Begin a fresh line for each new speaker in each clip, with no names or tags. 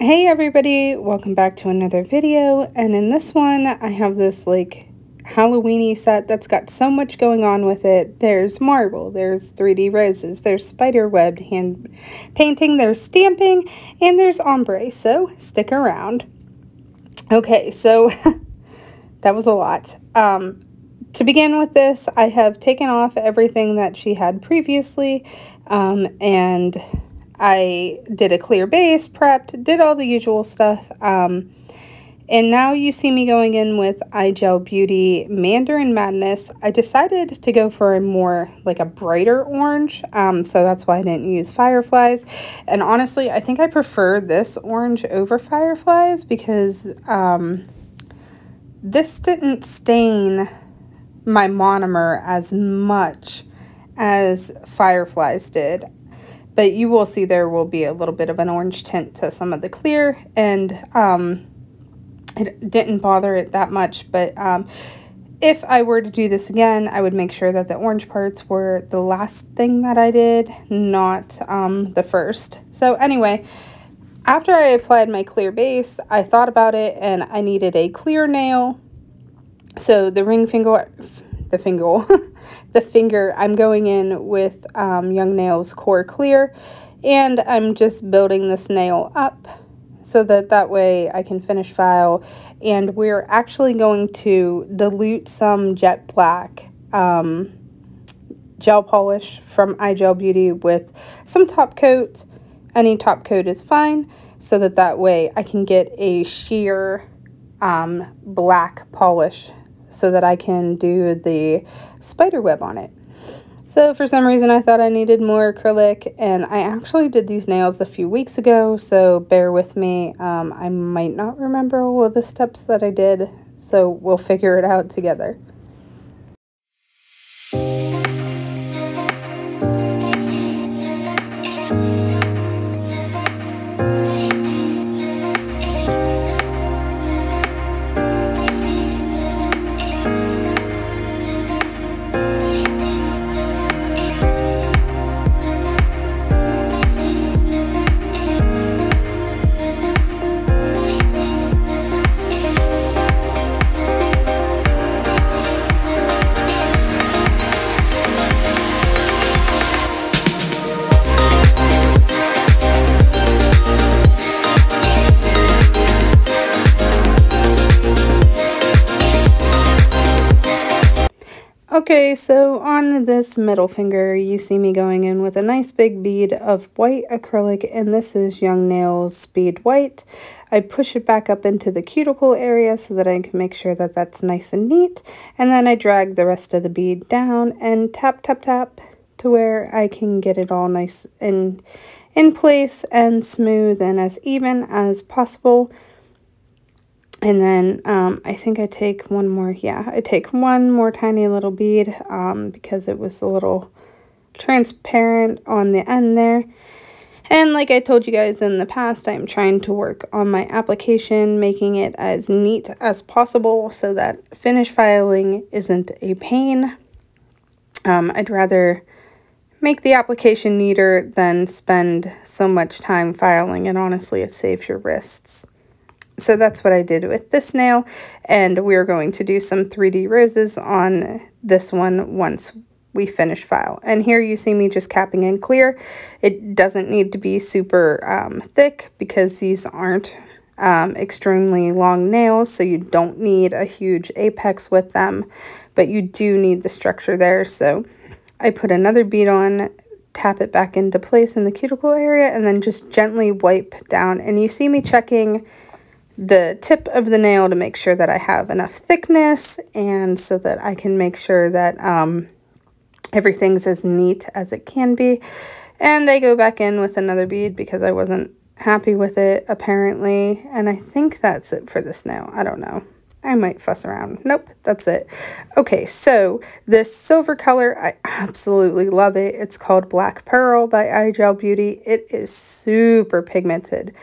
Hey everybody, welcome back to another video, and in this one I have this like Halloween-y set that's got so much going on with it. There's marble, there's 3D roses, there's spider-webbed hand painting, there's stamping, and there's ombre, so stick around. Okay, so that was a lot. To begin with this, I have taken off everything that she had previously, and I did a clear base, prepped, did all the usual stuff, and now you see me going in with LiQWYD Mandarin Madness. I decided to go for a more, like a brighter orange, so that's why I didn't use Fireflies, and honestly, I think I prefer this orange over Fireflies because this didn't stain my monomer as much as Fireflies did. But you will see there will be a little bit of an orange tint to some of the clear, and it didn't bother it that much. But if I were to do this again, I would make sure that the orange parts were the last thing that I did, not the first. So anyway, after I applied my clear base, I thought about it, and I needed a clear nail. So the finger, I'm going in with Young Nails Core Clear, and I'm just building this nail up so that way I can finish file. And we're actually going to dilute some jet black gel polish from LiQWYD with some top coat. Any top coat is fine, so that way I can get a sheer black polish so that I can do the spider web on it. So for some reason I thought I needed more acrylic, and I actually did these nails a few weeks ago, so bear with me. I might not remember all of the steps that I did, so we'll figure it out together. Okay, so on this middle finger, you see me going in with a nice big bead of white acrylic, and this is Young Nails Speed White. I push it back up into the cuticle area so that I can make sure that that's nice and neat, and then I drag the rest of the bead down and tap, tap, tap to where I can get it all nice and in place and smooth and as even as possible. And then I think I take one more, I take one more tiny little bead because it was a little transparent on the end there. And like I told you guys in the past, I'm trying to work on my application, making it as neat as possible so that finish filing isn't a pain. I'd rather make the application neater than spend so much time filing, and honestly, it saves your wrists. So that's what I did with this nail, and we're going to do some 3D roses on this one once we finish file. And here you see me just capping in clear. It doesn't need to be super thick because these aren't extremely long nails, so you don't need a huge apex with them, but you do need the structure there. So I put another bead on, tap it back into place in the cuticle area, and then just gently wipe down. And you see me checking the tip of the nail to make sure that I have enough thickness, and so that I can make sure that everything's as neat as it can be. And I go back in with another bead because I wasn't happy with it apparently, and I think that's it for this nail. I don't know, I might fuss around. Nope, that's it. Okay, so this silver color, I absolutely love it. It's called Black Pearl by LiQWYD. It is super pigmented.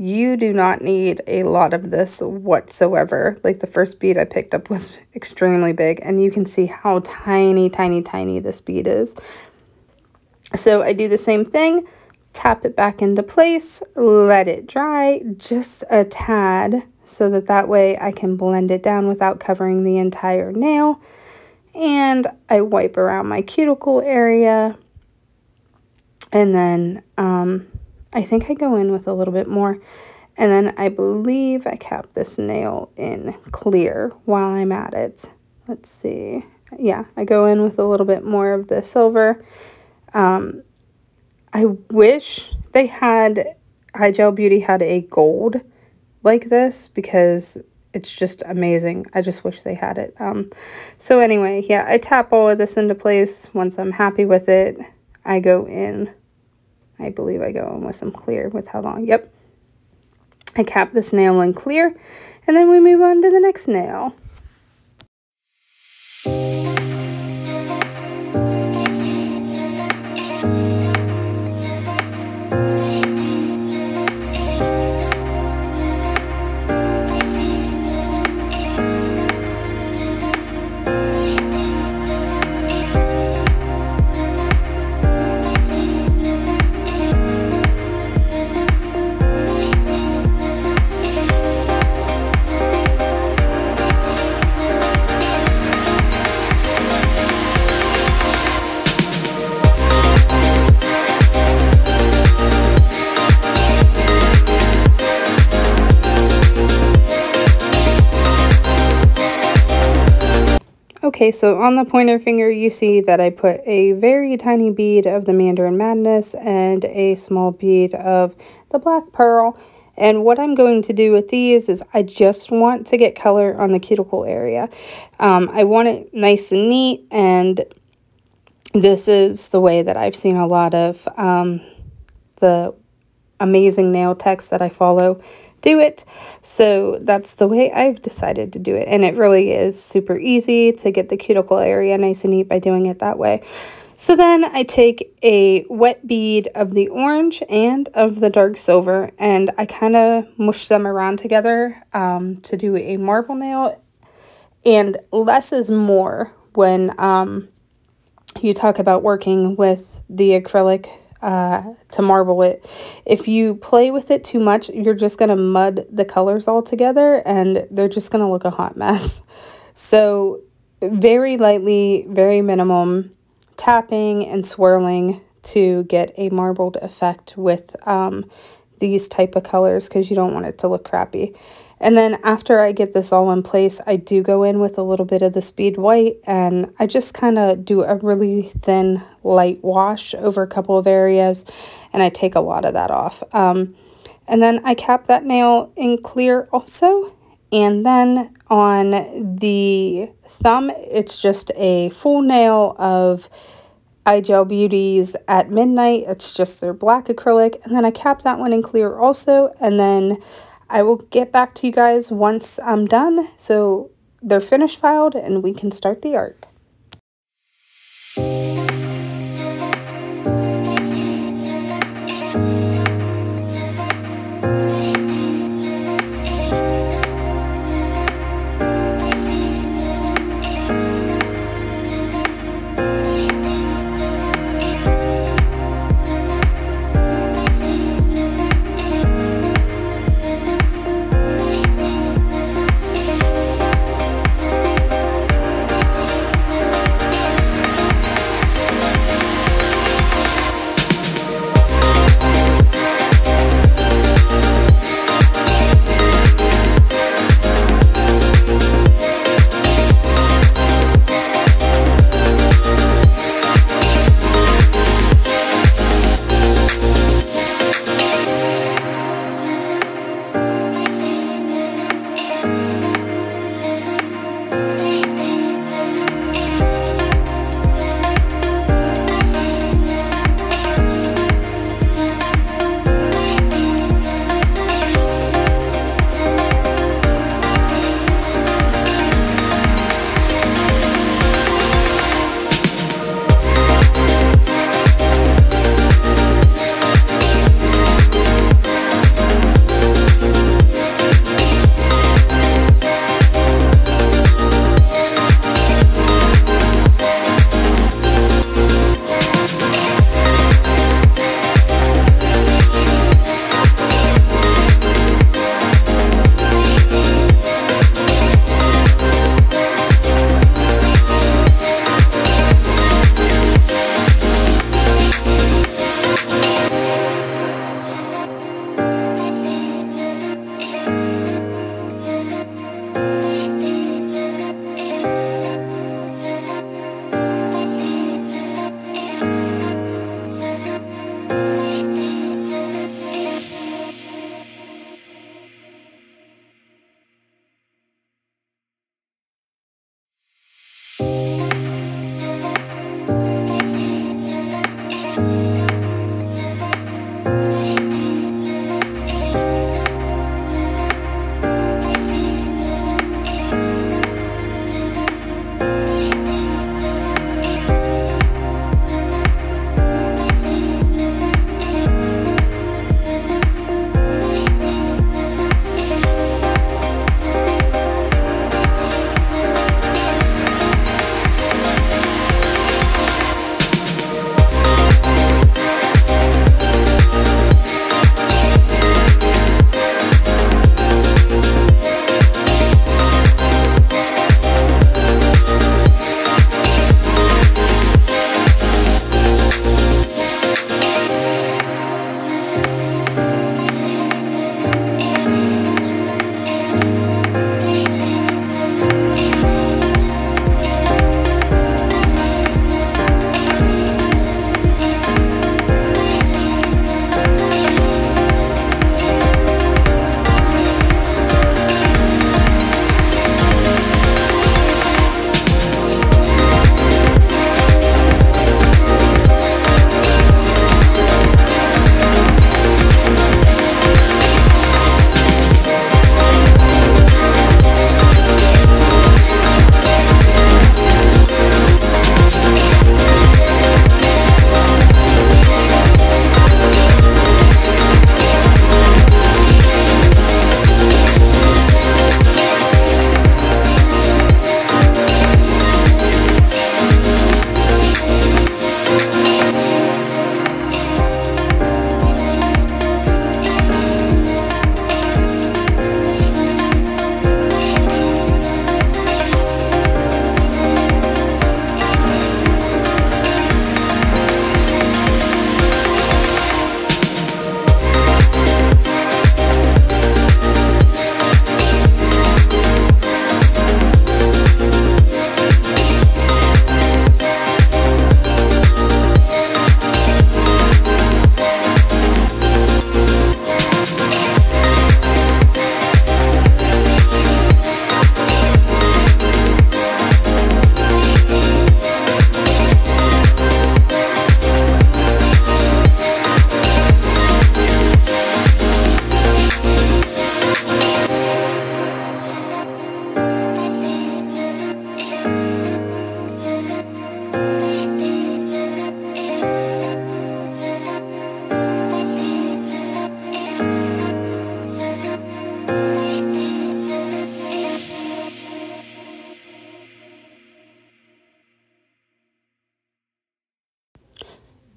You do not need a lot of this whatsoever. Like the first bead I picked up was extremely big, and you can see how tiny, tiny, tiny this bead is. So I do the same thing, tap it back into place, let it dry just a tad so that way I can blend it down without covering the entire nail. And I wipe around my cuticle area, and then I think I go in with a little bit more, and then I believe I cap this nail in clear while I'm at it. Let's see. Yeah, I go in with a little bit more of the silver. I wish they had, LiQWYD had a gold like this, because it's just amazing. I just wish they had it. So anyway, yeah, I tap all of this into place. Once I'm happy with it, I go in. I believe I go in with some clear with how long. Yep. I cap this nail in clear, and then we move on to the next nail. Okay, so on the pointer finger, you see that I put a very tiny bead of the Mandarin Madness and a small bead of the Black Pearl. And what I'm going to do with these is I just want to get color on the cuticle area. I want it nice and neat, and this is the way that I've seen a lot of the amazing nail techs that I follow do it. So that's the way I've decided to do it, and it really is super easy to get the cuticle area nice and neat by doing it that way. So then I take a wet bead of the orange and of the dark silver, and I kind of mush them around together to do a marble nail. And less is more when you talk about working with the acrylic to marble it. If you play with it too much, you're just going to mud the colors all together, and they're just going to look a hot mess. So very lightly, very minimum tapping and swirling to get a marbled effect with these type of colors, because you don't want it to look crappy. And then after I get this all in place, I do go in with a little bit of the Speed White, and I just kind of do a really thin light wash over a couple of areas, and I take a lot of that off. And then I cap that nail in clear also. And then on the thumb, it's just a full nail of LiQWYD's At Midnight. It's just their black acrylic. And then I cap that one in clear also. And then I will get back to you guys once I'm done, so they're finished filed and we can start the art.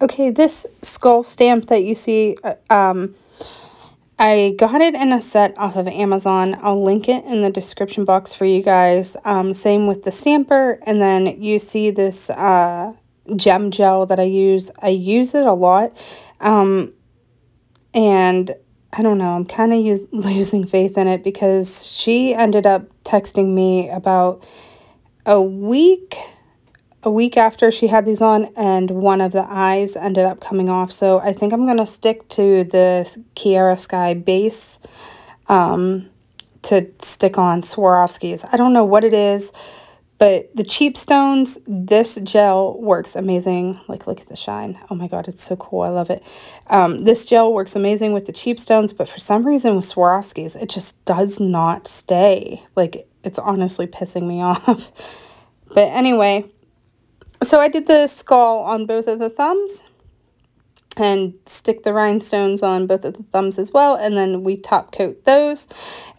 Okay, this skull stamp that you see, I got it in a set off of Amazon. I'll link it in the description box for you guys. Same with the stamper. And then you see this gem gel that I use. I use it a lot. And I don't know, I'm kind of losing faith in it because she ended up texting me about a week after she had these on, and one of the eyes ended up coming off. So I think I'm going to stick to the Kiara Sky base to stick on Swarovskis. I don't know what it is, but the cheap stones, this gel works amazing. Like, look at the shine. Oh my God, it's so cool. I love it. This gel works amazing with the cheap stones, but for some reason with Swarovskis, it just does not stay. Like, it's honestly pissing me off. But anyway, so I did the skull on both of the thumbs and stick the rhinestones on both of the thumbs as well. And then we top coat those.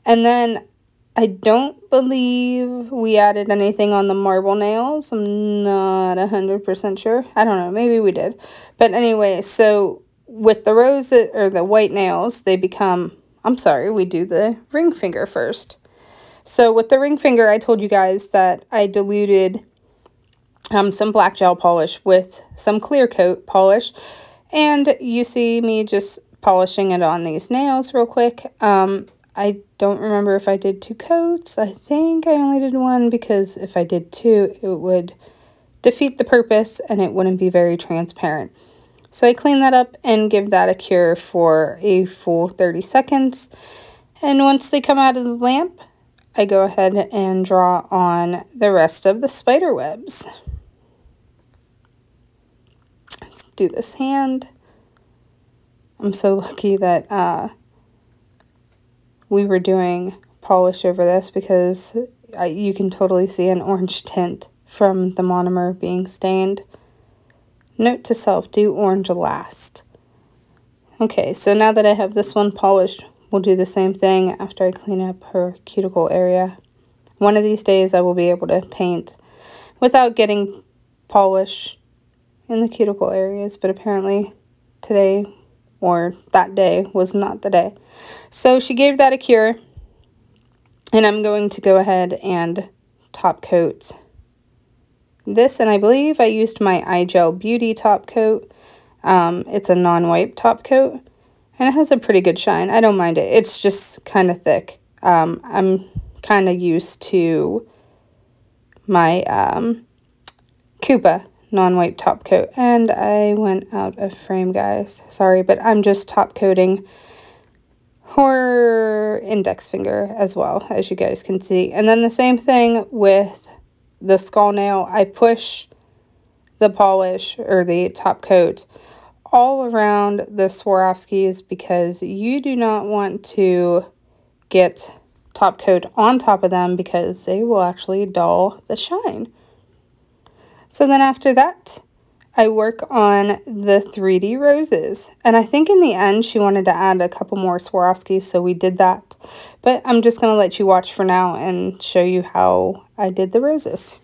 And then I don't believe we added anything on the marble nails. I'm not 100% sure. I don't know. Maybe we did. But anyway, so with the rose or the white nails, they become, I'm sorry, we do the ring finger first. So with the ring finger, I told you guys that I diluted some black gel polish with some clear coat polish, and you see me just polishing it on these nails real quick. I don't remember if I did 2 coats. I think I only did 1 because if I did 2, it would defeat the purpose and it wouldn't be very transparent. So I clean that up and give that a cure for a full 30 seconds. And once they come out of the lamp, I go ahead and draw on the rest of the spider webs. Let's do this hand. I'm so lucky that we were doing polish over this because you can totally see an orange tint from the monomer being stained. Note to self, do orange last. Okay, so now that I have this one polished, we'll do the same thing after I clean up her cuticle area. One of these days I will be able to paint without getting polish in the cuticle areas, but apparently today or that day was not the day. So she gave that a cure, and I'm going to go ahead and top coat this, and I believe I used my iGel Beauty top coat. It's a non-wipe top coat, and it has a pretty good shine. I don't mind it. It's just kind of thick. I'm kind of used to my Koopa non-wipe top coat, and I went out of frame, guys. Sorry, but I'm just top coating her index finger as well, as you guys can see. And then the same thing with the skull nail. I push the polish or the top coat all around the Swarovskis because you do not want to get top coat on top of them because they will actually dull the shine. So then after that, I work on the 3D roses. And I think in the end, she wanted to add a couple more Swarovskis, so we did that. But I'm just going to let you watch for now and show you how I did the roses.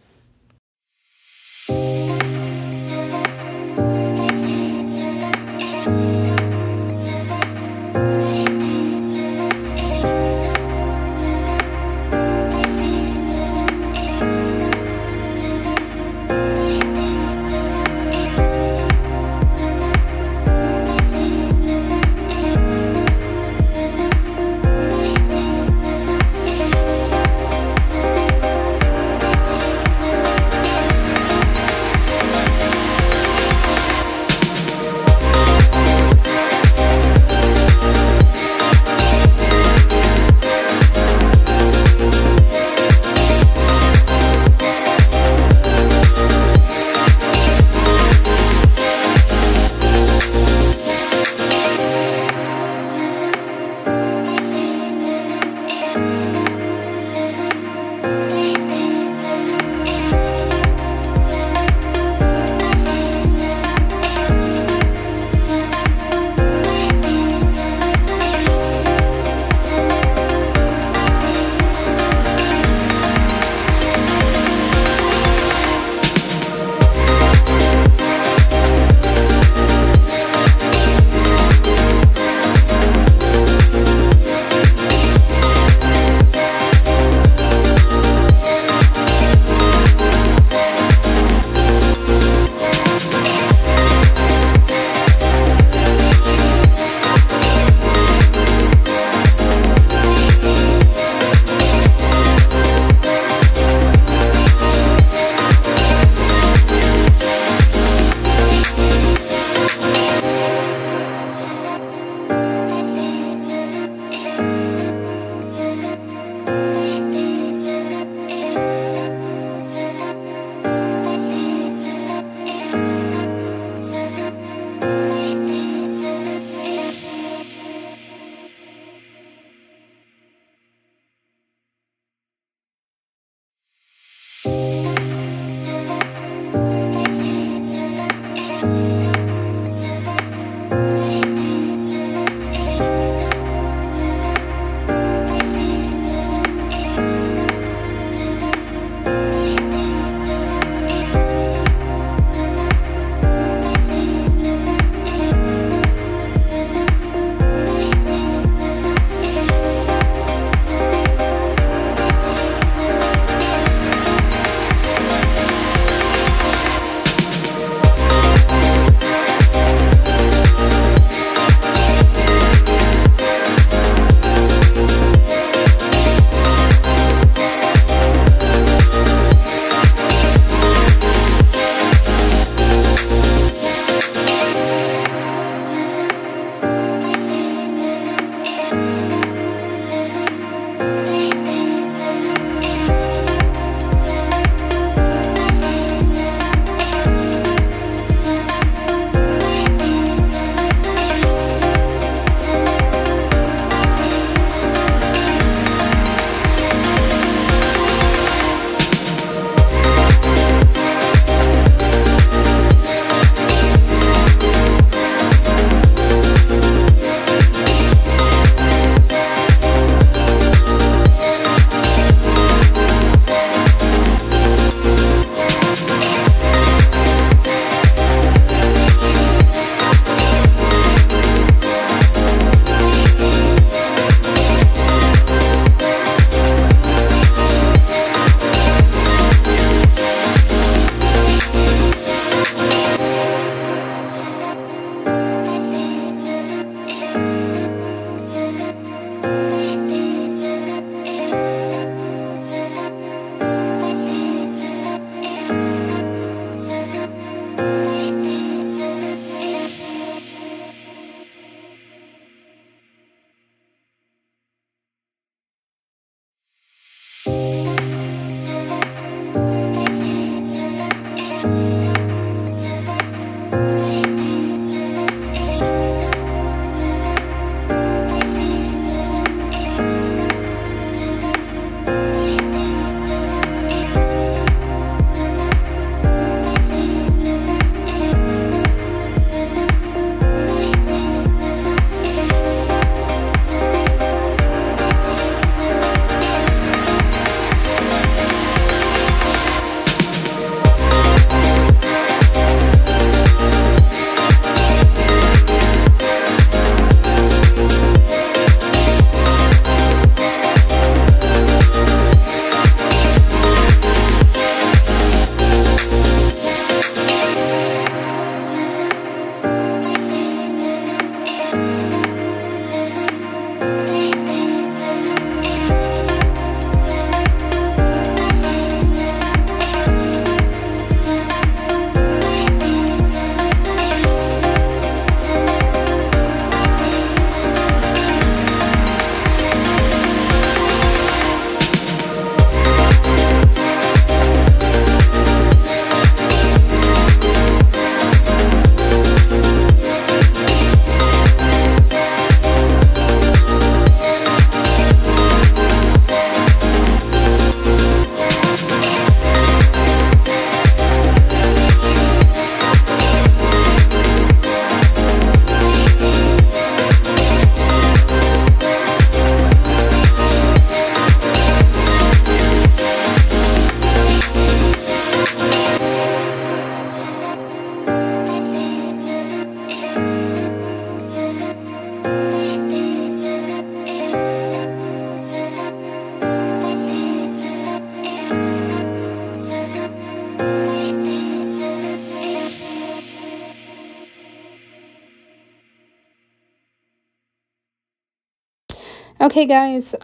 Okay guys,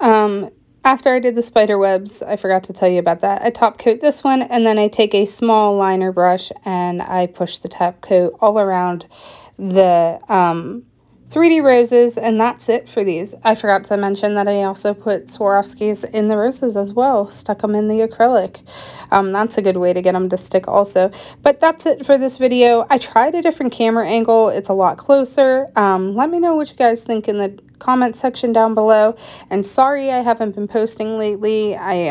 after I did the spider webs, I forgot to tell you about that. I top coat this one, and then I take a small liner brush and I push the top coat all around the 3D roses, and that's it for these. I forgot to mention that I also put Swarovskis in the roses as well, stuck them in the acrylic. That's a good way to get them to stick also. But that's it for this video. I tried a different camera angle. It's a lot closer. Let me know what you guys think in the comment section down below. And sorry I haven't been posting lately. I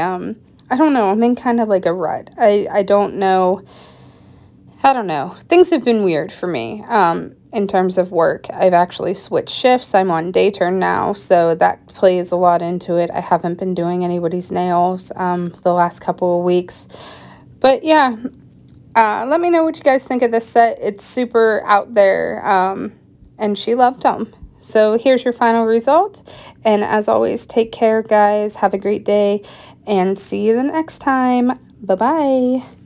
don't know. I'm in kind of like a rut. I don't know. I don't know. Things have been weird for me in terms of work. I've actually switched shifts. I'm on day turn now, so that plays a lot into it. I haven't been doing anybody's nails the last couple of weeks. But yeah, let me know what you guys think of this set. It's super out there, and she loved them. So here's your final result. And as always, take care, guys. Have a great day, and see you the next time. Bye-bye.